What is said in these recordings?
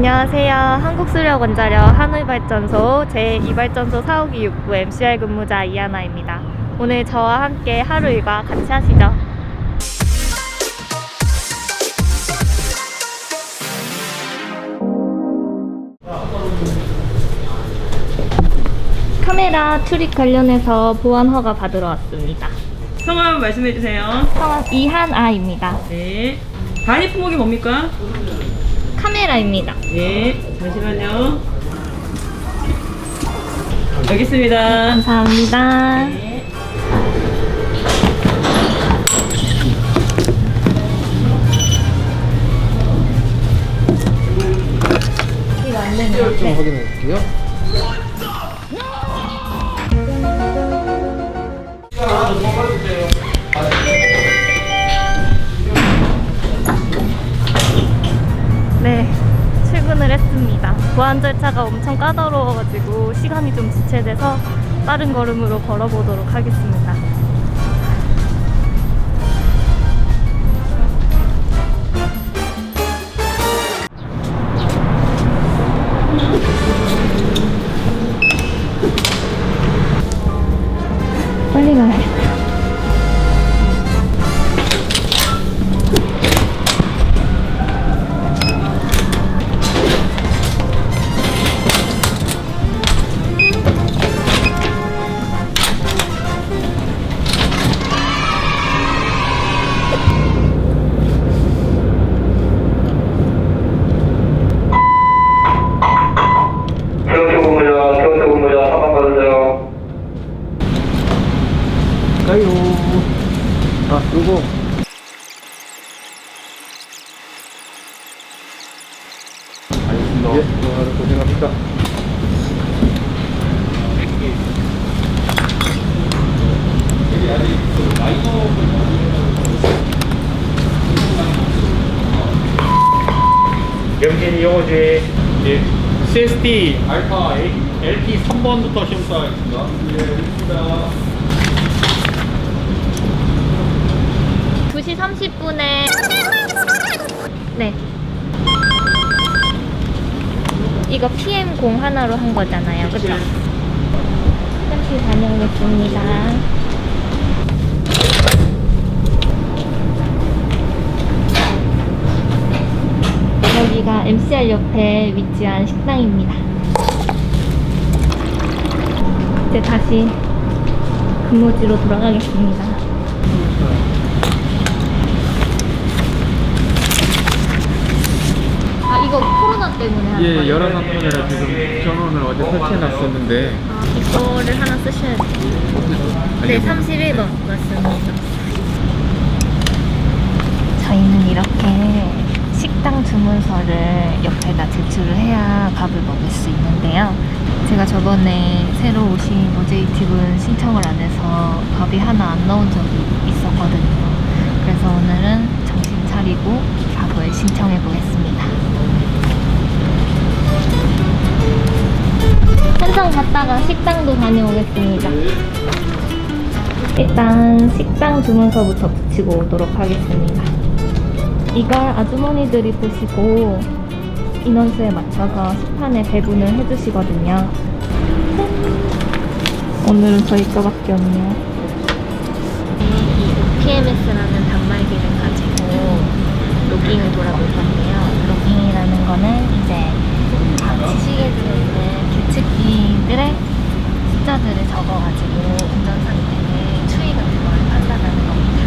안녕하세요. 한국수력원자력 한울발전소 제2발전소 4호기 6부 MCR 근무자 이하나입니다. 오늘 저와 함께 하루 일과 같이 하시죠. 카메라 출입 관련해서 보안 허가 받으러 왔습니다. 성함 말씀해주세요. 성함 이하나입니다. 네. 간이 품목이 뭡니까? 카메라입니다. 네. 잠시만요. 여기 있습니다. 감사합니다. 네. 이거 안 되는 것 좀 같아. 확인해 볼게요. 네, 출근을 했습니다. 보안 절차가 엄청 까다로워가지고 시간이 좀 지체돼서 빠른 걸음으로 걸어보도록 하겠습니다. 빨리 가야겠다. 경찰 근무자 사망 받으세요. 가요. 요거. 알겠습니다. 예, 고생합니다. 영진이 영어지. 예, CST 알파 LP 3번부터 시험 시작하겠습니다. 예, 알겠습니다. 2시 30분에 네, 이거 PM0 하나로 한 거잖아요, 그쵸? 잠시 다녀오겠습니다. 여기가 MCR 옆에 위치한 식당입니다. 이제 다시 근무지로 돌아가겠습니다. 아, 이거 코로나 때문에 하는 거예요? 예, 여러 상품이라 지금 전원을 어제 설치해놨었는데. 이거를 하나 쓰셔야 돼요. 네, 31번 맞습니다. 저희는 이렇게 식당 주문서를 옆에다 제출을 해야 밥을 먹을 수 있는데요. 제가 저번에 새로 오신 모제이티분 신청을 안 해서 밥이 하나 안 나온 적이 있었거든요. 그래서 오늘은 정신 차리고 밥을 신청해 보겠습니다. 현장 갔다가 식당도 다녀오겠습니다. 일단 식당 주문서부터 붙이고 오도록 하겠습니다. 이걸 아주머니들이 보시고 인원수에 맞춰서 식판에 배분을 해주시거든요. 오늘은 저희 거밖에 없네요. PMS라는 단말기를 가지고 로깅을 돌아볼 건데요. 로깅이라는 거는 이제 각 지식에 들어있는 규칙기들의 숫자들을 적어가지고 운전 상태의 추이 같은 걸 판단하는 겁니다.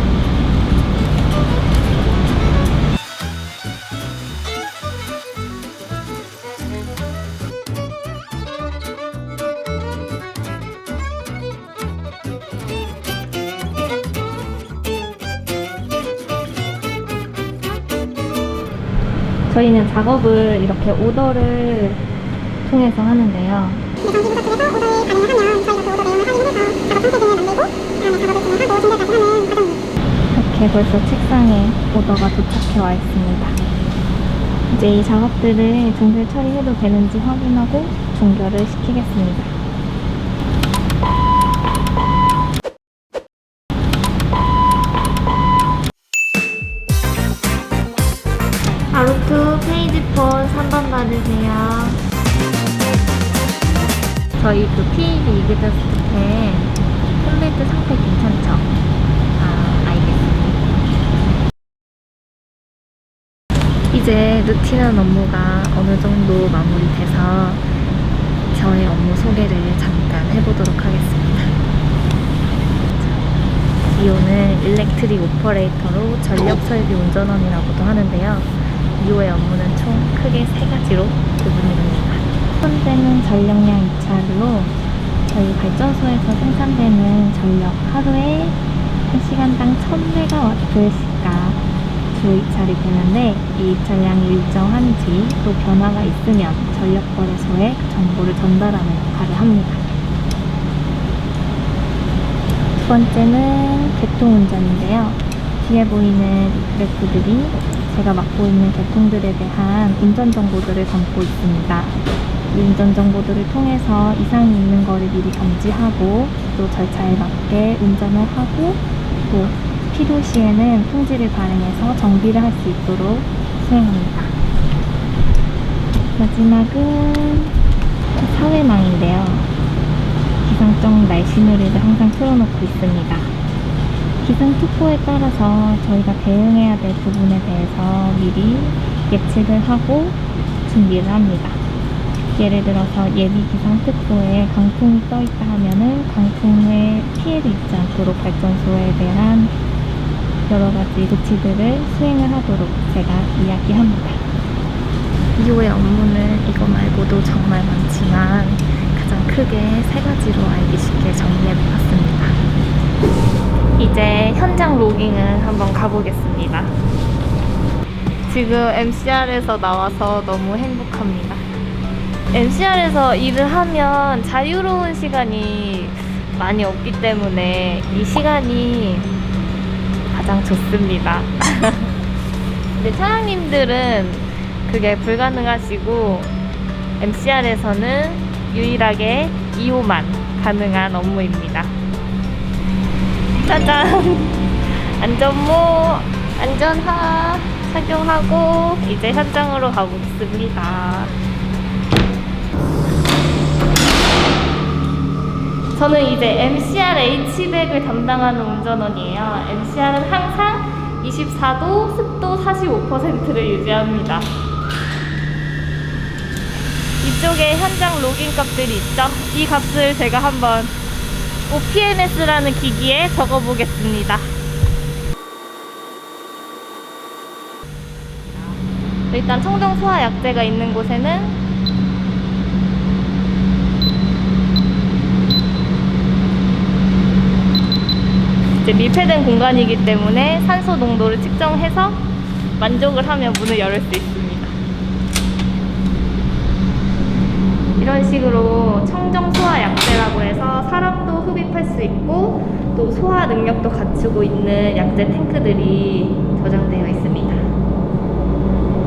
저희는 작업을 이렇게 오더를 통해서 하는데요. 이렇게 벌써 책상에 오더가 도착해 와 있습니다. 이제 이 작업들을 종결 처리해도 되는지 확인하고 종결을 시키겠습니다. 아루투 페이지폰 3번 받으세요. 저희 그 PAB 이그저스트 콘텐츠 상태 괜찮죠? 아, 알겠습니다. 이제 루틴한 업무가 어느 정도 마무리돼서 저의 업무 소개를 잠깐 해보도록 하겠습니다. 이호는 일렉트릭 오퍼레이터로 전력 설비 운전원이라고도 하는데요. 이호의 업무는 총 크게 3가지로 구분이 됩니다. 첫 번째는 전력량 입찰로 저희 발전소에서 생산되는 전력 하루에 1시간당 1000메가와트시가 주 입찰이 되는데 이 입찰량이 일정한지 또 변화가 있으면 전력거래소에 그 정보를 전달하는 역할을 합니다. 두 번째는 개통운전인데요. 뒤에 보이는 이 그래프들이 제가 맡고 있는 개통들에 대한 운전 정보들을 담고 있습니다. 이 운전 정보들을 통해서 이상이 있는 것을 미리 감지하고 또 절차에 맞게 운전을 하고 또 필요시에는 통지를 발행해서 정비를 할 수 있도록 수행합니다. 마지막은 사회망인데요. 기상청 날씨 노래를 항상 틀어놓고 있습니다. 기상 특보에 따라서 저희가 대응해야 될 부분에 대해서 미리 예측을 하고 준비를 합니다. 예를 들어서 예비 기상특보에 강풍이 떠있다 하면은 강풍에 피해를 입지 않도록 발전소에 대한 여러 가지 조치들을 수행을 하도록 제가 이야기합니다. 이후의 업무는 이거 말고도 정말 많지만 가장 크게 3가지로 알기 쉽게 정리해봤습니다. 이제 현장 로깅을 한번 가보겠습니다. 지금 MCR에서 나와서 너무 행복합니다. MCR에서 일을 하면 자유로운 시간이 많이 없기 때문에 이 시간이 가장 좋습니다. 근데 차장님들은 그게 불가능하시고 MCR에서는 유일하게 2호만 가능한 업무입니다. 짜잔! 안전모, 안전화 착용하고 이제 현장으로 가보겠습니다. 저는 이제 MCR H백을 담당하는 운전원이에요. MCR은 항상 24도, 습도 45%를 유지합니다. 이쪽에 현장 로깅 값들이 있죠? 이 값을 제가 한번 OPNS라는 기기에 적어보겠습니다. 일단 청정 소화 약제가 있는 곳에는 이제 밀폐된 공간이기 때문에 산소 농도를 측정해서 만족을 하면 문을 열을 수 있습니다. 이런 식으로 청정 소화 약제라고 해서 사람도 흡입할 수 있고 또 소화 능력도 갖추고 있는 약제 탱크들이 저장되어 있습니다.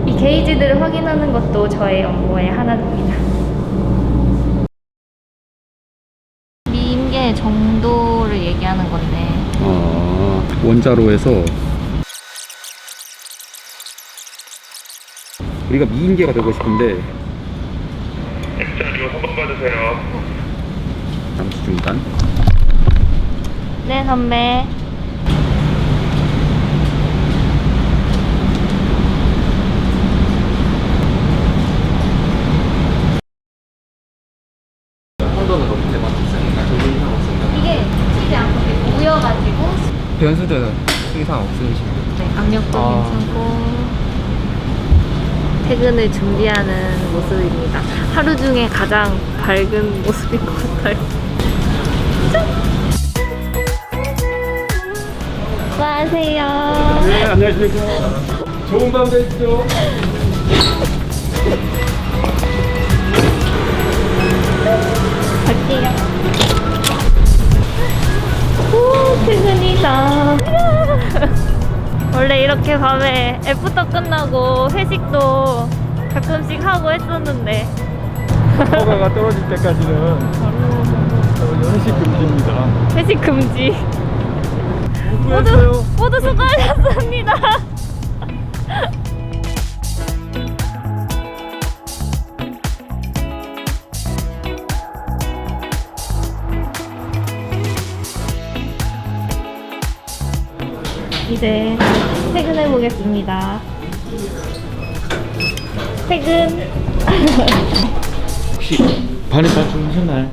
이 게이지들을 확인하는 것도 저의 업무의 하나입니다. 미임계 정도를 얘기하는 건데 원자로에서 우리가 미인계가 되고 싶은데 X자리로 3번 받으세요. 잠시 중단. 네 선배. 이게 튀지 않고 모여가지고 변수들은 특이사항 없으시나요? 네, 압력도 괜찮고 퇴근을 준비하는 모습입니다. 하루 중에 가장 밝은 모습인 것 같아요. 안녕하세요. 네, 안녕하십니까. 좋은 밤 되십시오. 갈게요. 오, 퇴근이다. 원래 이렇게 밤에 애프터 끝나고 회식도 가끔씩 하고 했었는데 허가가 떨어질 때까지는 회식 금지입니다. 회식 금지. 수고했어요. 모두 수고하셨습니다. 이제 퇴근해 보겠습니다. 퇴근. 혹시 반에다 주무셨나요?